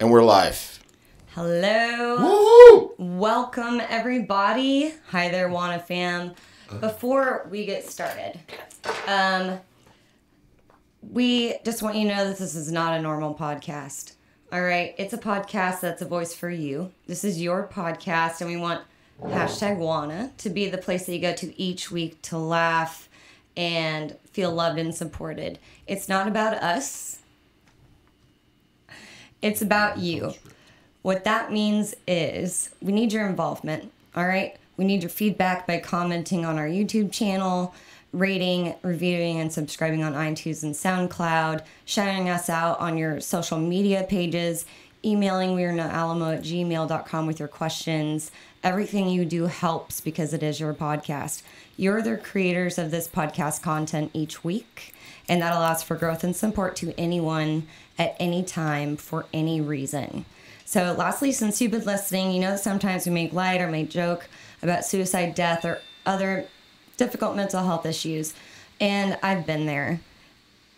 And we're live. Hello. Woohoo! Welcome, everybody. Hi there, WANA fam. Before we get started, we just want you to know that this is not a normal podcast. All right? It's a podcast that's a voice for you. This is your podcast, and we want #WANA to be the place that you go to each week to laugh and feel loved and supported. It's not about us. It's about you. What that means is we need your involvement, all right? We need your feedback by commenting on our YouTube channel, rating, reviewing, and subscribing on iTunes and SoundCloud, shouting us out on your social media pages, emailing wearenoalamo@gmail.com with your questions. Everything you do helps because it is your podcast. You're the creators of this podcast content each week, and that allows for growth and support to anyone at any time for any reason. So lastly, since you've been listening, you know that sometimes we make light or make joke about suicide, death, or other difficult mental health issues. And I've been there.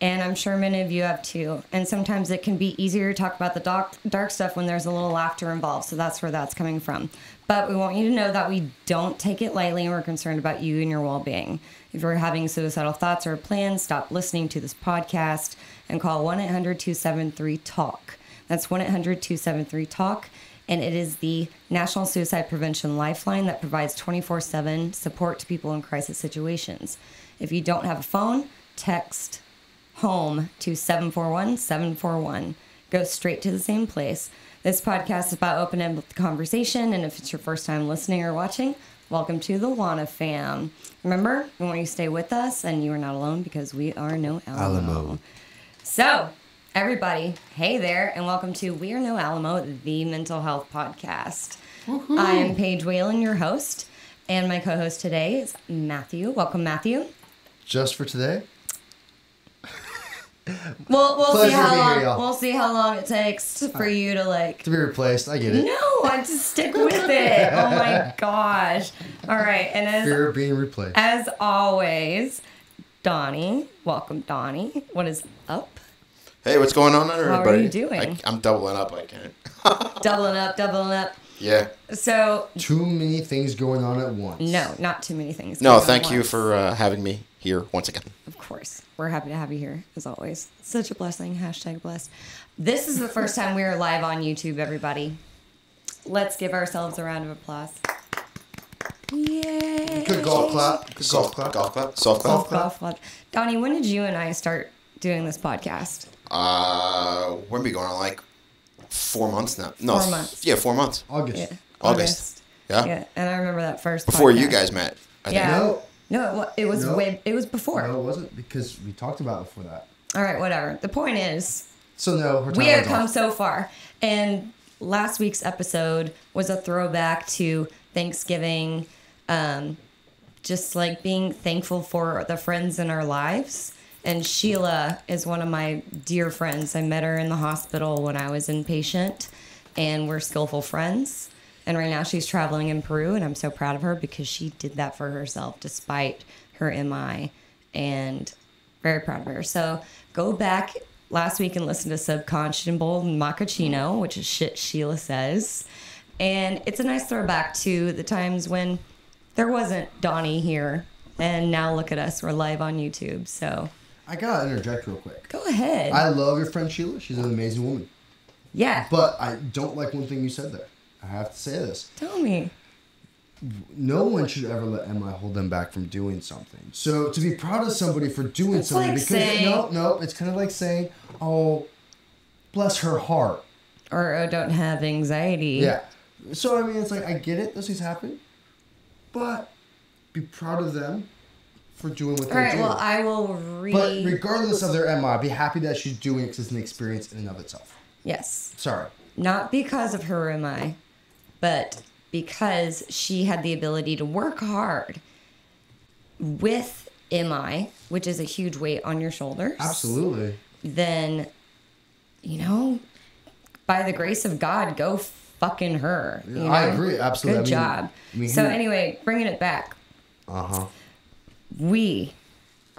And I'm sure many of you have too. And sometimes it can be easier to talk about the dark stuff when there's a little laughter involved. So that's where that's coming from. But we want you to know that we don't take it lightly, and we're concerned about you and your well-being. If you're having suicidal thoughts or plans, stop listening to this podcast and call 1-800-273-TALK. That's 1-800-273-TALK. And it is the National Suicide Prevention Lifeline that provides 24/7 support to people in crisis situations. If you don't have a phone, text HOME to 741-741. Go straight to the same place. This podcast is about open-ended conversation, and if it's your first time listening or watching, welcome to the WANA fam. Remember, we want you to stay with us, and you are not alone because we are no Alamo. So, everybody, hey there, and welcome to We Are No Alamo, the mental health podcast. Woo-hoo. I am Paige Whalen, your host, and my co-host today is Matthew. Welcome, Matthew. Just for today? We'll see how long it takes for you to to be replaced. I get it. No, I just stick with it. Oh my gosh! All right, and fear of being replaced. As always, Donnie. Welcome, Donnie. What is up? Hey, what's going on, everybody? How are you doing? I'm doubling up. I can't. Doubling up. Yeah. So. Too many things going on at once. No, not too many things. No, thank you for having me here once again. Of course. We're happy to have you here, as always. Such a blessing. #blessed. This is the first time we are live on YouTube, everybody. Let's give ourselves a round of applause. Yay. Good golf clap. Good golf clap. Golf clap. Soft clap. Golf clap. Donnie, when did you and I start doing this podcast? When are we going on? Like 4 months now. No, 4 months. Yeah, 4 months. August. Yeah. August. Yeah. And I remember that first Before podcast. you guys met. I think. Yeah. No, it was it was before. No, it wasn't, because we talked about it before that. All right, whatever. The point is, So no, we have come so far. And last week's episode was a throwback to Thanksgiving, just like being thankful for the friends in our lives. And Sheila is one of my dear friends. I met her in the hospital when I was inpatient, and we're skillful friends. And right now she's traveling in Peru, and I'm so proud of her because she did that for herself despite her MI, and very proud of her. So go back last week and listen to Subconscionable Macachino, which is shit Sheila says. And it's a nice throwback to the times when there wasn't Donnie here. And now look at us. We're live on YouTube. So I gotta interject real quick. go ahead. I love your friend Sheila. She's an amazing woman. Yeah. But I don't like one thing you said there. I have to say this. Tell me. No one should ever let MI hold them back from doing something. So to be proud of somebody for doing It's something, like because saying, no, it's kind of like saying, "Oh, bless her heart." Or don't have anxiety. Yeah. So I mean, it's like, I get it. Those things happen, but be proud of them for doing what All they're right, doing. well, I will But regardless of their MI, be happy that she's doing it because it's an experience in and of itself. Yes. Sorry. Not because of her MI, but because she had the ability to work hard with MI, which is a huge weight on your shoulders. Absolutely. Then, by the grace of God, go fucking her. You know? I agree. Absolutely. Good job. So anyway, bringing it back. Uh-huh. We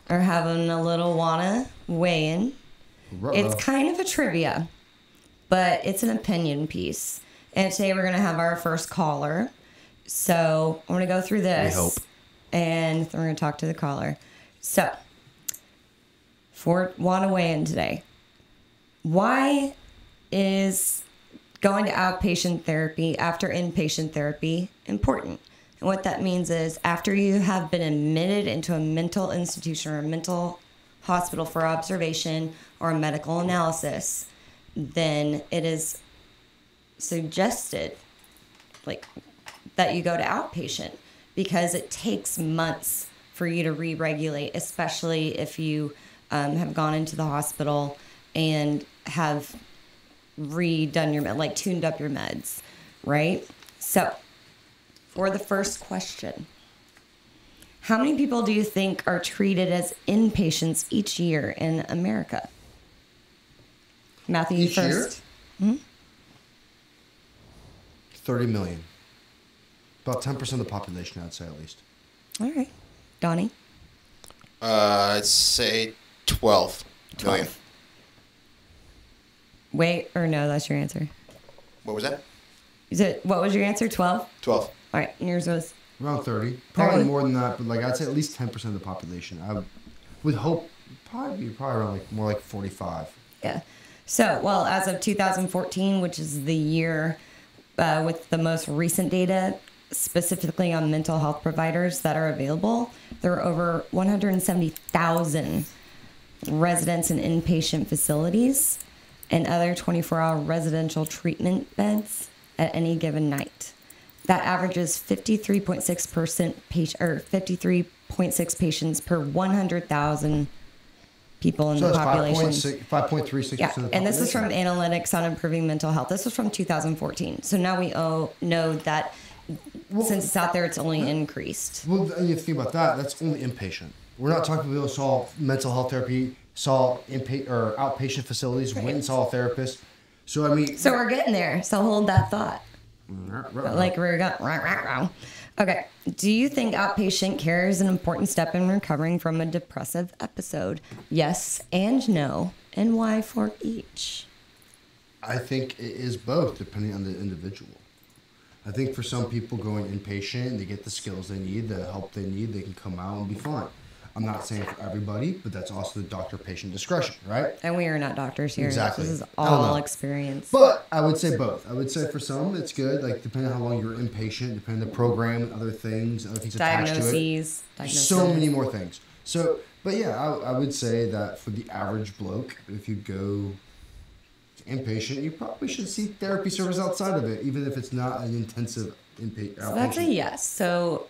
are having a little WANA weigh-in. It's kind of a trivia, but it's an opinion piece. And today we're going to have our first caller. So I'm going to go through this. We hope. And then we're going to talk to the caller. So, for WANA weigh-in today, why is going to outpatient therapy after inpatient therapy important? And what that means is after you have been admitted into a mental institution or a mental hospital for observation or a medical analysis, then it is suggested that you go to outpatient because it takes months for you to re-regulate, especially if you have gone into the hospital and have redone your tuned up your meds, right? So for the first question, how many people do you think are treated as inpatients each year in America? Matthew, Each first. year? 30 million. About 10% of the population, I'd say, at least. All right. Donnie? I'd say 12 million. 12. Wait, or no, that's your answer. What was that? What was your answer? 12? 12. All right, and yours was? Around 30. Probably 30? more than that, but I'd say at least 10% of the population. I would hope probably around more like 45. Yeah. So, well, as of 2014, which is the year with the most recent data, specifically on mental health providers that are available, there are over 170,000 residents in inpatient facilities and other 24-hour residential treatment beds at any given night. That averages 53.6% patient or 53.6 patients per 100,000 people in the population. 5.36% Yeah, of the population. and this is from Analytics on Improving Mental Health. This was from 2014. So now we know that since it's out there, it's only increased. Well, you have to think about that. That's only inpatient. We're not talking about people who saw mental health therapy, saw outpatient facilities, went and saw a therapist. So, I mean... So we're getting there. So hold that thought. Like we're going... Okay. Do you think outpatient care is an important step in recovering from a depressive episode? Yes and no. And why for each? I think it is both, depending on the individual. I think for some people going inpatient, they get the skills they need, the help they need, they can come out and be fine. I'm not saying for everybody, but that's also the doctor-patient discretion, right? And we are not doctors here. Exactly. This is all experience. But I would say both. I would say for some, it's good, depending on how long you're inpatient, depending on the program and other things attached to it. So many more things. So, but yeah, I would say that for the average bloke, if you go inpatient, you probably should seek therapy service outside of it, even if it's not an intensive outpatient. So that's a yes. So,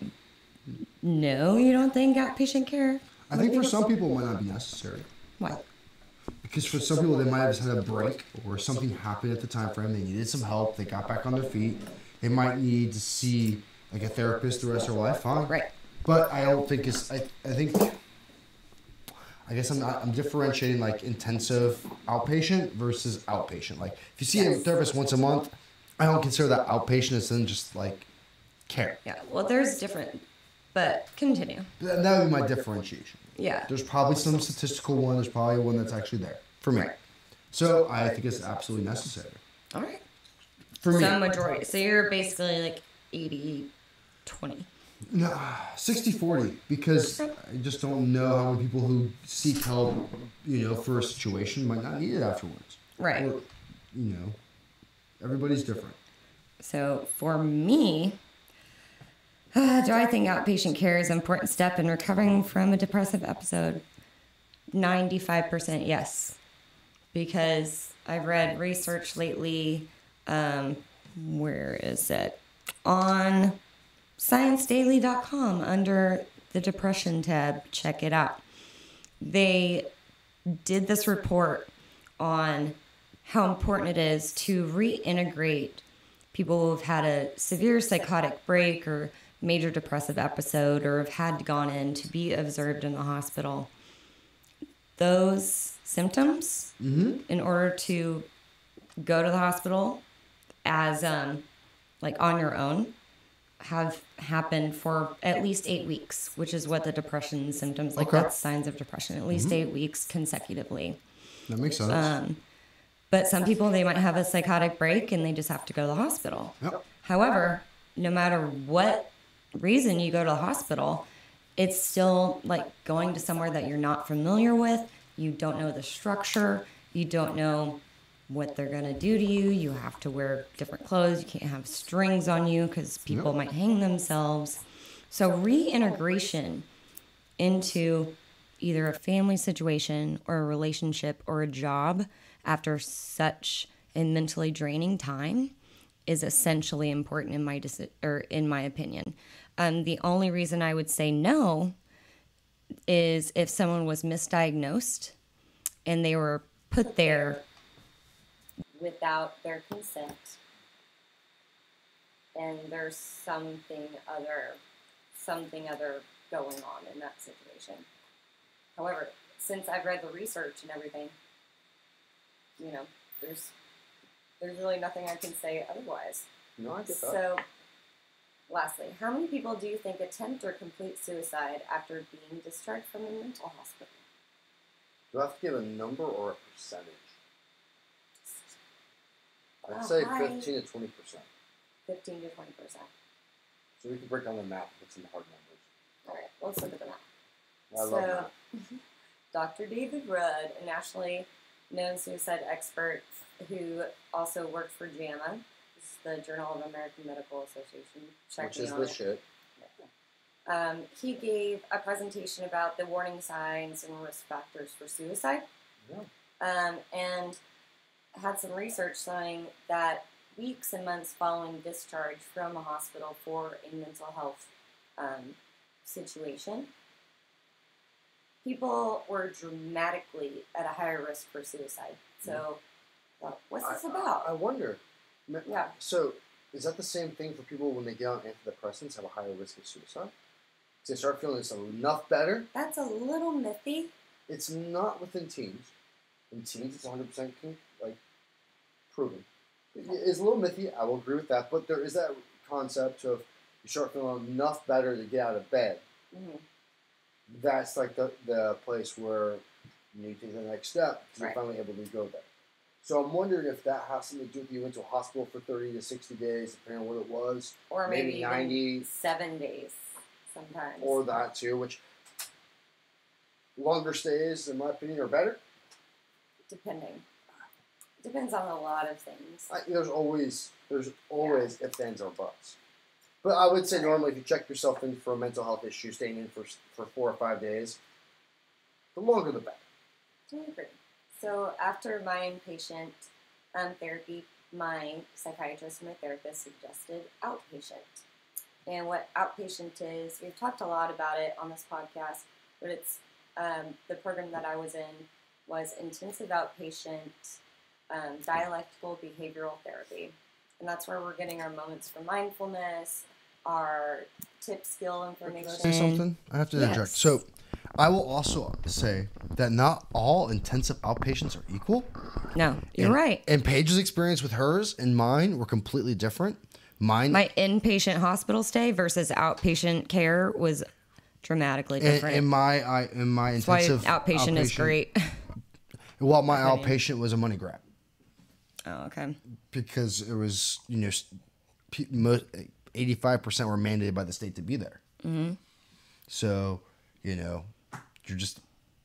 no, you don't think outpatient care? I think for some people it might not be necessary. Why? Because for some people they might have just had a break or something happened at the time frame. They needed some help. They got back on their feet. They might need to see a therapist the rest of their life. Fine. Right. But I don't think it's. I think. I guess I'm differentiating intensive outpatient versus outpatient. If you see a therapist once a month, I don't consider that outpatient as then just care. Yeah. Well, there's different, but continue. That would be my differentiation. Yeah. There's probably some statistical one. There's probably one that's actually there for me. Right. So I think it's absolutely necessary. All right. For me. So majority. So you're basically 80-20. No, 60-40, because I just don't know how many people who seek help, for a situation might not need it afterwards. Right. Or, everybody's different. So for me, do I think outpatient care is an important step in recovering from a depressive episode? 95% yes. Because I've read research lately, where is it? On ScienceDaily.com under the depression tab. Check it out. They did this report on how important it is to reintegrate people who have had a severe psychotic break or major depressive episode or have had gone in to be observed in the hospital. Those symptoms, in order to go to the hospital as on your own, have happened for at least 8 weeks, which is what the depression symptoms, that's signs of depression, at least 8 weeks consecutively. That makes sense. But some people, they might have a psychotic break and they just have to go to the hospital. Yep. However, no matter what reason you go to the hospital, it's still like going to somewhere that you're not familiar with. You don't know the structure. You don't know what they're going to do to you. You have to wear different clothes. You can't have strings on you because people might hang themselves. So reintegration into either a family situation or a relationship or a job after such a mentally draining time is essentially important in my opinion. The only reason I would say no is if someone was misdiagnosed and they were put there without their consent, and there's something other going on in that situation. However, since I've read the research and everything, you know, there's really nothing I can say otherwise. No, I get that. So, lastly, how many people do you think attempt or complete suicide after being discharged from a mental hospital? Do I have to give a number or a percentage? I'd say 15 to 20%. 15 to 20%. So we can break down the math with some hard numbers. All right, let's look at the math. I love math. Dr. David Rudd, a nationally known suicide expert who also worked for JAMA, this is the Journal of American Medical Association. Which is the shit. He gave a presentation about the warning signs and risk factors for suicide. Yeah. And had some research showing that weeks and months following discharge from a hospital for a mental health situation, people were dramatically at a higher risk for suicide. So, what's this about? I wonder. Yeah. So, is that the same thing for people when they get on antidepressants, have a higher risk of suicide? So they start feeling enough better? That's a little mythy. It's not within teens. In teens, it's 100% proven. It's a little mythy, I will agree with that, but there is that concept of you start feeling enough better to get out of bed. Mm-hmm. That's like the place where you need to take the next step because Right. you're finally able to go there. So I'm wondering if that has something to do with you went to a hospital for 30 to 60 days, depending on what it was. Or maybe 90. even 7 days sometimes. Or that too, which longer stays, in my opinion, are better. Depending. Depends on a lot of things. There's always ifs, ands, or buts. But I would say normally if you check yourself in for a mental health issue, staying in for 4 or 5 days, the longer the better. I agree. So after my inpatient therapy, my psychiatrist and my therapist suggested outpatient. And what outpatient is, we've talked a lot about it on this podcast, but it's the program that I was in was intensive outpatient dialectical behavioral therapy. And that's where we're getting our moments for mindfulness, our tip skill information. Can I say something? I have to interject. Yes. So, I will also say that not all intensive outpatients are equal. No, you're right. And Paige's experience with hers and mine were completely different. My inpatient hospital stay versus outpatient care was dramatically different. In my That's why intensive outpatient is great. Well, my outpatient was a money grab. Oh, okay. Because it was, 85% were mandated by the state to be there. Mm-hmm. So, you're just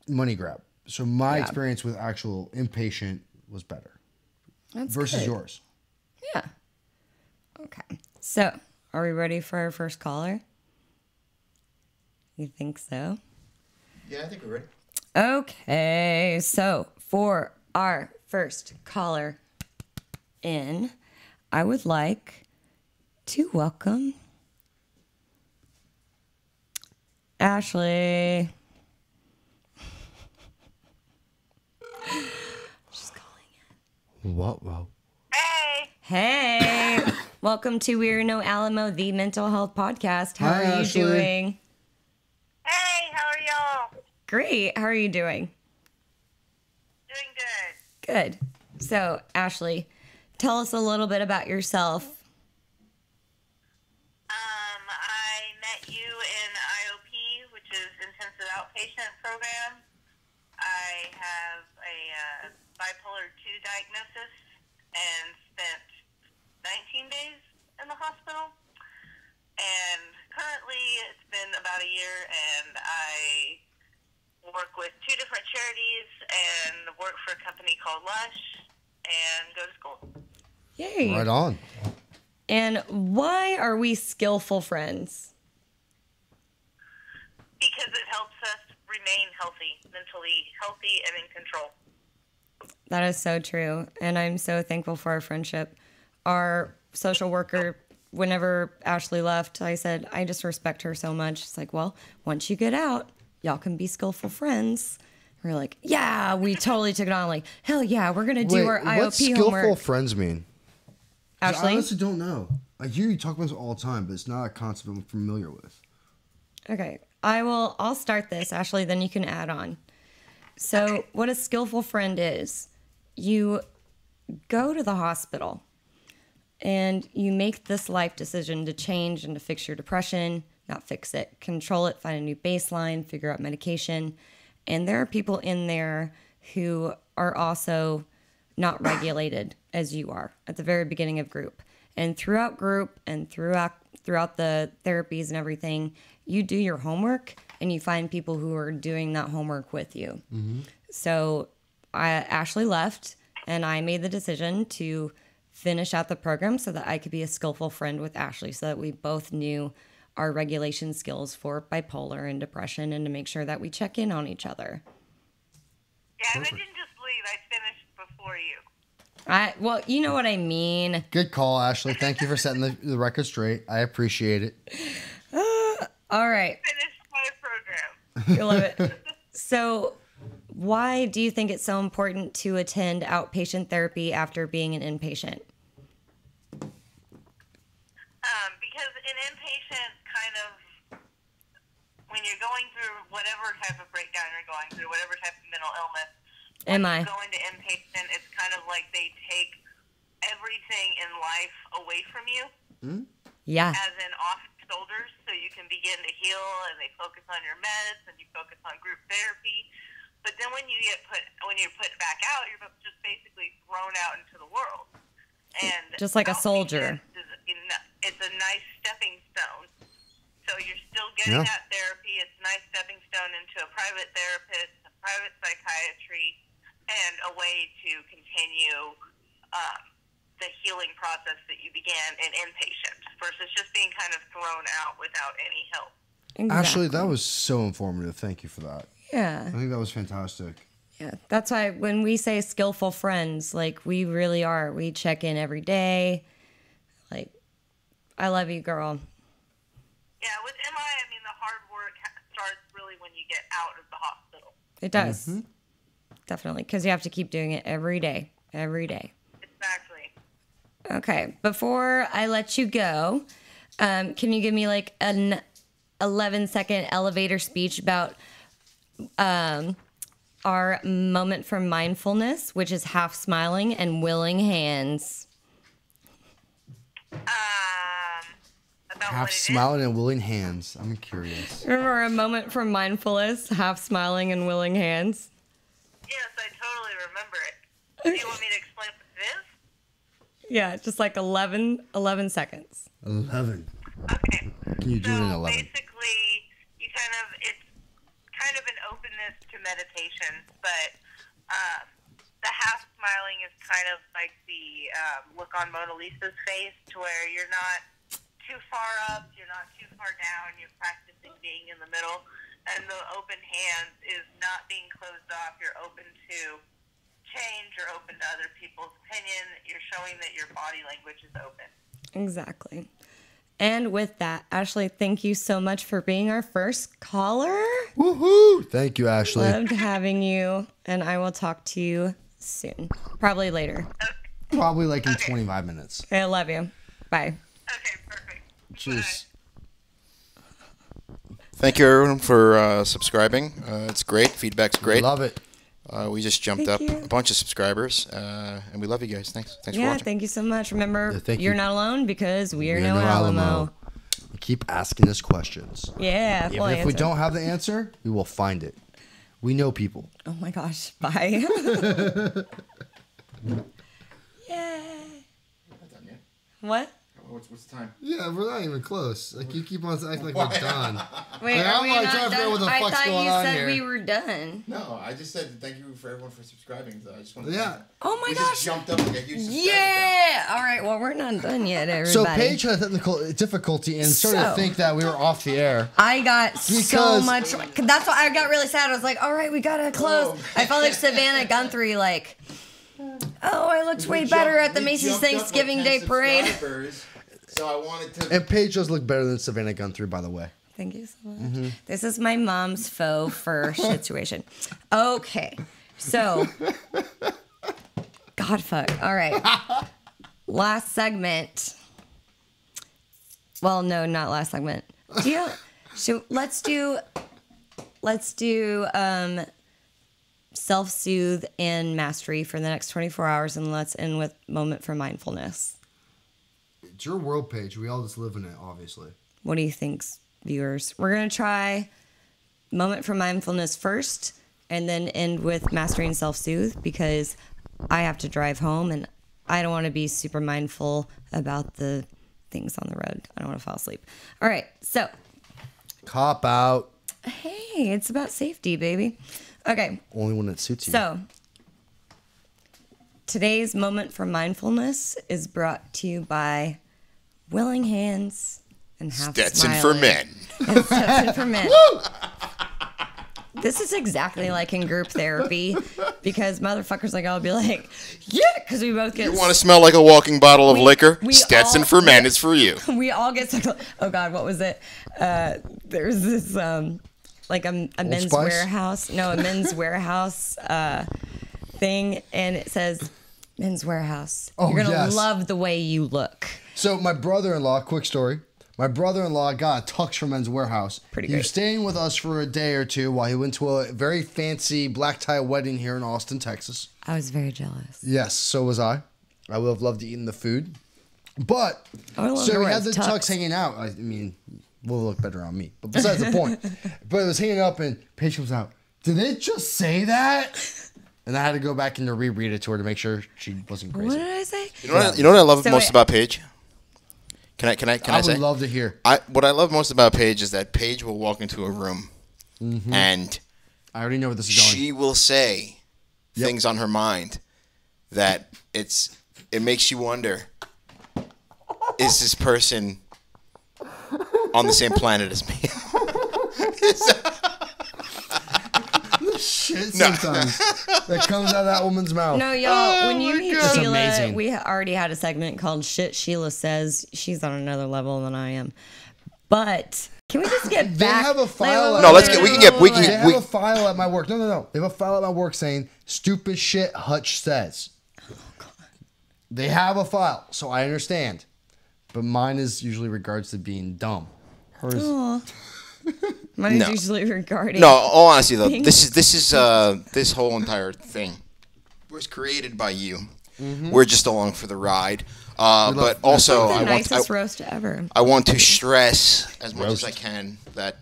money grab. So my experience with actual inpatient was better. That's versus good. yours. Yeah. Okay. So, are we ready for our first caller? You think so? Yeah, I think we're ready. Okay. So, for our first caller in, I would like to welcome Ashley. She's calling in. Whoa. Hey. Welcome to We're No Alamo, the mental health podcast. How Hi, are you Ashley. doing? Hey, how are y'all? Great. How are you doing? Doing good. Good. So, Ashley, tell us a little bit about yourself. I met you in IOP, which is Intensive Outpatient Program. I have a bipolar 2 diagnosis and spent 19 days in the hospital. And currently, it's been about a year, and I work with 2 different charities and work for a company called Lush and go to school. Yay. Right on. And why are we skillful friends? Because it helps us remain healthy, mentally healthy, and in control. That is so true. And I'm so thankful for our friendship. Our social worker, whenever Ashley left, I said, I just respect her so much. It's like, well, once you get out, y'all can be skillful friends. We're like, yeah, we totally took it on. Like, hell yeah, we're going to do our IOP what skillful homework. friends mean? Ashley? I honestly don't know. I hear you talk about this all the time, but it's not a concept I'm familiar with. Okay. I'll start this, Ashley, then you can add on. So what a skillful friend is, you go to the hospital and you make this life decision to change and to fix your depression, not fix it, control it, find a new baseline, figure out medication. And there are people in there who are also not regulated as you are at the very beginning of group. And throughout group and throughout the therapies and everything, you do your homework and you find people who are doing that homework with you. Mm-hmm. So Ashley left and I made the decision to finish out the program so that I could be a skillful friend with Ashley so that we both knew our regulation skills for bipolar and depression and to make sure that we check in on each other. Yeah, and I didn't just leave. I finished before you. Well, you know what I mean. Good call, Ashley. Thank you for setting the record straight. I appreciate it. All right. Finished my program. I love it. So why do you think it's so important to attend outpatient therapy after being an inpatient? Because an inpatient kind of, when you're going through whatever type of breakdown you're going through, whatever type of mental illness, Am I? when you go into inpatient, it's kind of like they take everything in life away from you. Mm-hmm. Yeah. As in off shoulders, so you can begin to heal, and they focus on your meds, and you focus on group therapy. But then when you're put back out, you're just basically thrown out into the world. And just like a soldier. It's a nice stepping stone. So you're still getting that therapy. It's a nice stepping stone into a private therapist, a private psychiatry, and a way to continue the healing process that you began in inpatient versus just being kind of thrown out without any help. Exactly. Ashley, that was so informative. Thank you for that. Yeah. I think that was fantastic. Yeah. That's why when we say skillful friends, like we really are. We check in every day. Like, I love you, girl. Yeah, with MI, I mean, the hard work starts really when you get out of the hospital. It does. Mm-hmm. Definitely. Because you have to keep doing it every day. Every day. Exactly. Okay. Before I let you go, can you give me like an 11-second elevator speech about our moment for mindfulness, which is half smiling and willing hands? About Half smiling and willing hands. I'm curious. Remember a moment for mindfulness, half smiling and willing hands? Yes, I totally remember it. Do you want me to explain what it is? Yeah, just like 11 seconds. 11. Okay. Can you do it in 11? Basically, it's kind of an openness to meditation, but the half smiling is kind of like the look on Mona Lisa's face, to where you're not too far up, you're not too far down, you're practicing being in the middle. And the open hands is not being closed off. You're open to change, you're open to other people's opinion, you're showing that your body language is open. Exactly. And with that, Ashley, thank you so much for being our first caller. Woohoo! Thank you, Ashley. Loved having you, and I will talk to you soon. Probably later. Okay. Probably like in 25 minutes. Okay, I love you. Bye. Okay, perfect. Cheers. Thank you, everyone, for subscribing. It's great. Feedback's great. Love it. We just jumped Thank up you. a bunch of subscribers, and we love you guys. Thanks for Yeah, watching. thank you so much. Remember, thank you're you. not alone because we are We're no Alamo. Keep asking us questions. Yeah, Even we'll if we answer. don't have the answer, we will find it. We know people. Oh my gosh. Bye. Yeah. Not done yet. What? What's the time? Yeah, we're not even close. Like you keep on acting like we're done. Wait, Like, are I'm we like not trying to figure out what the done? I fuck's thought going you on said here. we were done. No, I just said thank you for everyone for subscribing. So I just want to Oh my we gosh. just jumped up like a huge subscriber Yeah. All right. Well, we're not done yet, everybody. So Paige had a technical difficulty and started to So- think that we were off the air. I got so Because- much. That's why I got really sad. I was like, all right, we gotta close. I felt like Savannah Guthrie, like, oh, I looked way better at the Macy's Thanksgiving Day Parade. So I wanted to. And Paige does look better than Savannah Guthrie, by the way. Thank you so much. This is my mom's faux fur situation. Okay, so God fuck. All right, last segment. Well, no, not last segment. Let's do self-soothe and mastery for the next 24 hours, and let's end with moment for mindfulness. It's your world, Paige. We all just live in it, obviously. What do you think, viewers? We're going to try moment for mindfulness first and then end with mastery and self-soothe because I have to drive home and I don't want to be super mindful about the things on the road. I don't want to fall asleep. All right, so. Cop out. Hey, it's about safety, baby. Okay. Only when it suits you. So, today's moment for mindfulness is brought to you by Willing Hands and Half Stetson Smiling. for Men. And Stetson for Men. This is exactly like in group therapy because motherfuckers like I'll be like, yeah, because we both get. You want to smell like a walking bottle of liquor? we Stetson all- for Men is for you. We all get so. Oh God, what was it? There's this like a men's Spice? warehouse. No, a men's warehouse thing, and it says Men's Warehouse. Oh, You're gonna yes. love the way you look. So my brother-in-law, quick story. My brother-in-law got a tux from Men's Warehouse. Pretty He great. was staying with us for a day or two while he went to a very fancy black tie wedding here in Austin, Texas. I was very jealous. Yes, so was I. I would have loved eating the food. But, I would love to so we wear had the a tux tux. hanging out. I mean, will look better on me. But besides the point. But it was hanging up and Paige comes out. Did it just say that? And I had to go back and to reread it to her to make sure she wasn't crazy. What did I say? You know what I love So most wait- about Paige? Can I I say? would love to hear. What I love most about Paige is that Paige will walk into a room and I already know where this is going. she will say things on her mind that it makes you wonder, is this person on the same planet as me? Shit sometimes that comes out of that woman's mouth. No, y'all, when you meet That's Sheila, amazing. we already had a segment called Shit Sheila Says. She's on another level than I am. But can we just get They back? have a file. No, let's get- we can get- we can- They we- have a file at my work. No. They have a file at my work saying stupid shit Hutch says. They have a file, so I understand. But mine is usually regards to being dumb. Hers. Mine is No. usually regarding. No, all honesty though, Things. this whole entire thing was created by you. We're just along for the ride. But also, the I nicest roast ever. want to stress as much as I can that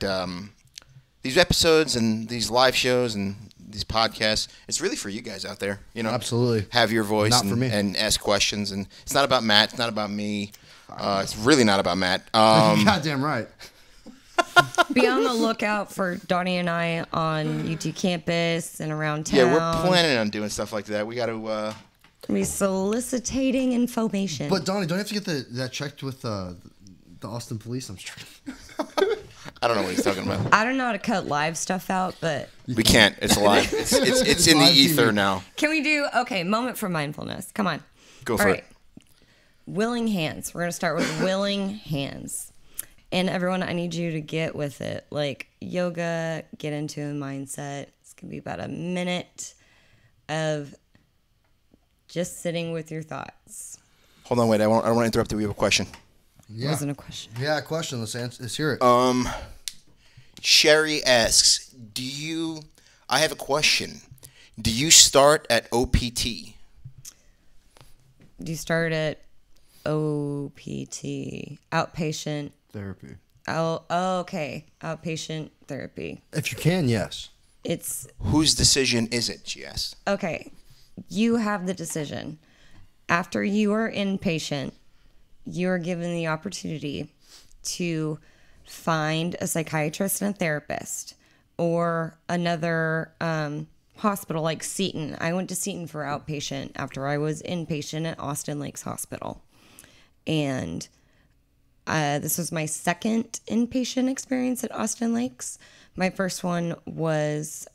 these episodes and these live shows and these podcasts, it's really for you guys out there. You know, Absolutely. have your voice Not for me. and ask questions. And it's not about Matt. It's not about me. It's really not about Matt. Goddamn right. Be on the lookout for Donnie and I on UT campus and around town. Yeah, we're planning on doing stuff like that. We got to. Be soliciting information. But Donnie, don't you have to get that checked with the Austin police? I'm sure. I don't know what he's talking about. I don't know how to cut live stuff out, but We can't. It's live. It's in the live ether TV. now. can we do moment for mindfulness? Come on. Go All for right. it. Willing hands. We're gonna start with willing hands. And everyone, I need you to get with it. Like yoga, get into a mindset. It's gonna be about a minute of just sitting with your thoughts. Hold on, wait. I don't want to interrupt you. We have a question. Yeah. Wasn't a question. Yeah, question. Let's hear it. Sherry asks, I have a question. Do you start at OPT? Do you start at OPT, outpatient? Therapy. Oh, okay. Outpatient therapy. If you can, yes. It's Whose decision is it, she asks. okay. you have the decision. After you are inpatient, you are given the opportunity to find a psychiatrist and a therapist or another hospital like Seton. I went to Seton for outpatient after I was inpatient at Austin Lakes Hospital. And this was my second inpatient experience at Austin Lakes. My first one was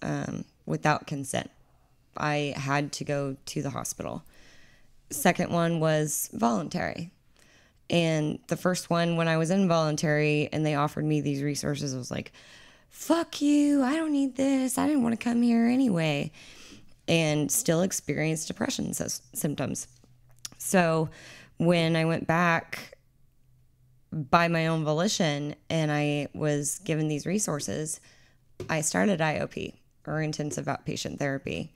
without consent. I had to go to the hospital. Second one was voluntary. And the first one, when I was involuntary and they offered me these resources, I was like, fuck you, I don't need this. I didn't want to come here anyway. And still experienced depression symptoms. So when I went back by my own volition and I was given these resources, I started IOP, or intensive outpatient therapy.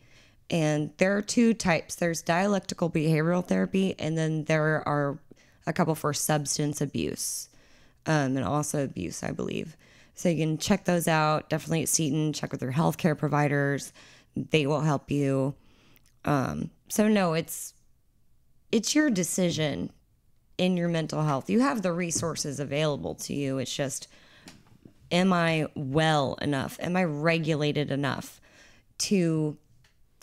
And there are two types. There's dialectical behavioral therapy, and then there are a couple for substance abuse and also abuse, I believe. So you can check those out. Definitely at Seton. Check with your healthcare providers. They will help you. So no, it's your decision in your mental health. You have the resources available to you. It's just, am I well enough? Am I regulated enough to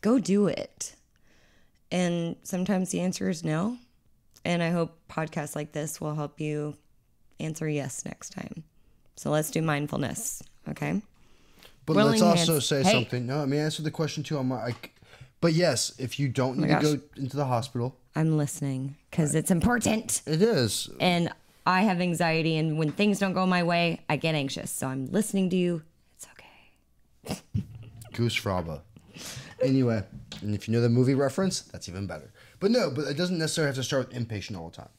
go do it? And sometimes the answer is no. And I hope podcasts like this will help you answer yes next time. So let's do mindfulness, okay? But let's also say something. No, let me answer the question too. But yes, if you don't need to go into the hospital. I'm listening because it's important. It is. And I have anxiety, and when things don't go my way, I get anxious. So I'm listening to you. It's okay. Goose Fraba. Anyway, and if you know the movie reference, that's even better. But it doesn't necessarily have to start with inpatient all the time.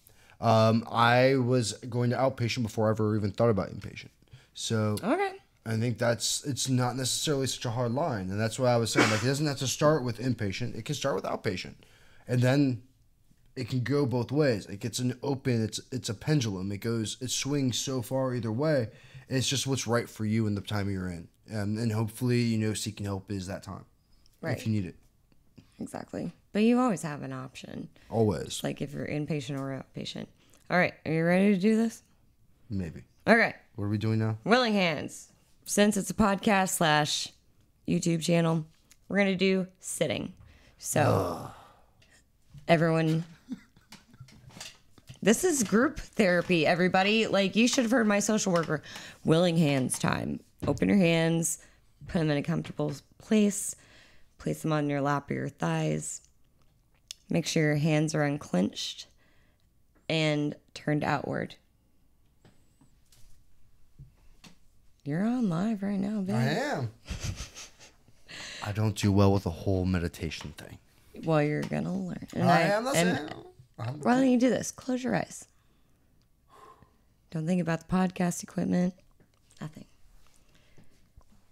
I was going to outpatient before I ever even thought about inpatient. So okay. I think it's not necessarily such a hard line. And that's why I was saying, like, it doesn't have to start with inpatient. It can start with outpatient. And then it can go both ways. Like, it's an open, it's a pendulum. It swings so far either way. It's just what's right for you in the time you're in. And hopefully, seeking help is that time. Right. If you need it. Exactly. But you always have an option. Always. Like if you're inpatient or outpatient. All right. Are you ready to do this? Maybe. Okay. What are we doing now? Willing hands. Since it's a podcast / YouTube channel, we're going to do sitting. So, everyone, this is group therapy, everybody. Like, you should have heard my social worker. Willing hands time. Open your hands. Put them in a comfortable place. Place them on your lap or your thighs. Make sure your hands are unclenched and turned outward. You're on live right now, babe. I am. I don't do well with the whole meditation thing. Well, you're going to learn. And I am. Why don't you do this? Close your eyes. Don't think about the podcast equipment. Nothing.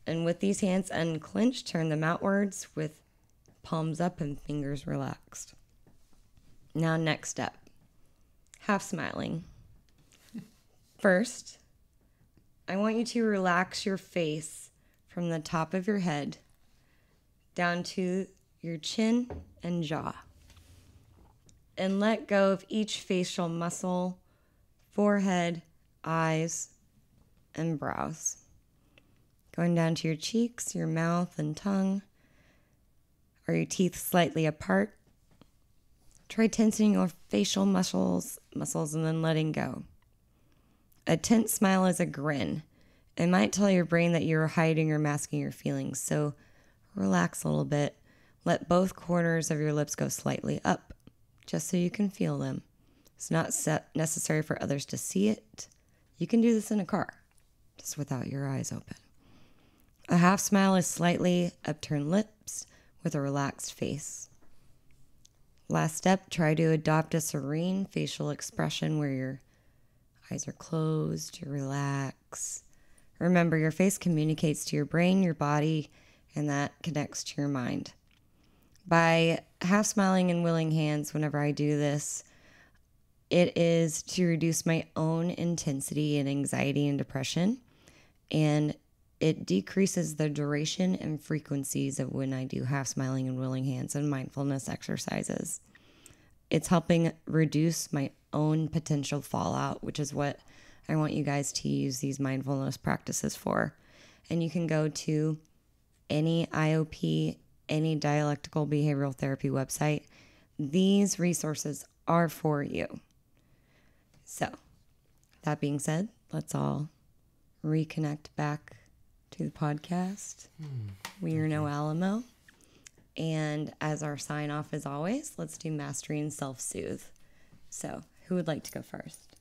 And with these hands unclenched, turn them outwards with palms up and fingers relaxed. Now, next step. Half smiling. First, I want you to relax your face from the top of your head down to your chin and jaw. And let go of each facial muscle, forehead, eyes, and brows. Going down to your cheeks, your mouth, and tongue. Are your teeth slightly apart? Try tensing your facial muscles and then letting go. A tense smile is a grin. It might tell your brain that you're hiding or masking your feelings, so relax a little bit. Let both corners of your lips go slightly up, just so you can feel them. It's not necessary for others to see it. You can do this in a car, just without your eyes open. A half smile is slightly upturned lips with a relaxed face. Last step, try to adopt a serene facial expression where your eyes are closed, you relax. Remember, your face communicates to your brain, your body, and that connects to your mind. By half smiling and willing hands whenever I do this, it is to reduce my own intensity and anxiety and depression. And it decreases the duration and frequencies of when I do half smiling and willing hands and mindfulness exercises. It's helping reduce my own potential fallout, which is what I want you guys to use these mindfulness practices for. And you can go to any IOP, any dialectical behavioral therapy website. These resources are for you. So, that being said, let's all reconnect back to the podcast. We are no Alamo. And as our sign off, as always, let's do mastery and self-soothe. So, who would like to go first?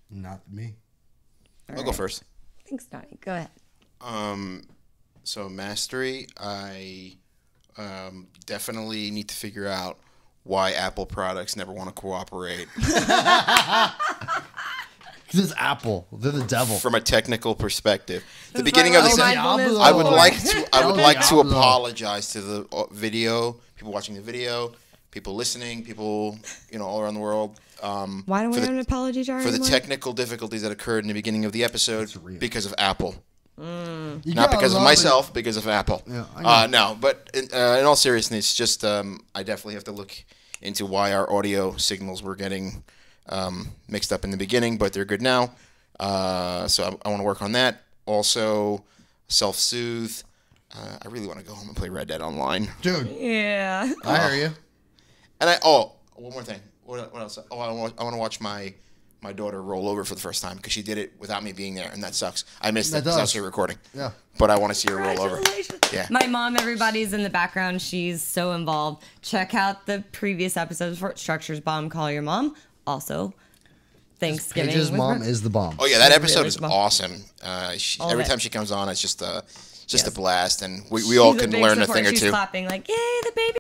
Not me. I'll go first. Thanks, Donnie. Go ahead. So mastery, I definitely need to figure out why Apple products never want to cooperate. This is Apple. They're the devil. From a technical perspective, the beginning of the I would like to apologize to the video people watching the video, people listening, people all around the world. Why don't we have an apology jar for the anymore? Technical difficulties that occurred in the beginning of the episode because of Apple. Not because of myself, because of Apple. Yeah, no, but in all seriousness, just I definitely have to look into why our audio signals were getting mixed up in the beginning, but they're good now. So I want to work on that. Also, self-soothe. I really want to go home and play Red Dead Online. Dude. Yeah. I hear you. And one more thing. What else? Oh, I want to watch my daughter roll over for the first time because she did it without me being there, and that sucks. I missed it because I was here recording. Yeah. But I want to see her roll over. Yeah. My mom, everybody's in the background. She's so involved. Check out the previous episodes for Structures Bomb, Call Your Mom. Also, Thanksgiving. Paige's mom is the bomb. Oh, yeah, that episode is awesome. Every time she comes on, it's just a blast, and we all can learn a thing or two. She's clapping like, yay, the baby.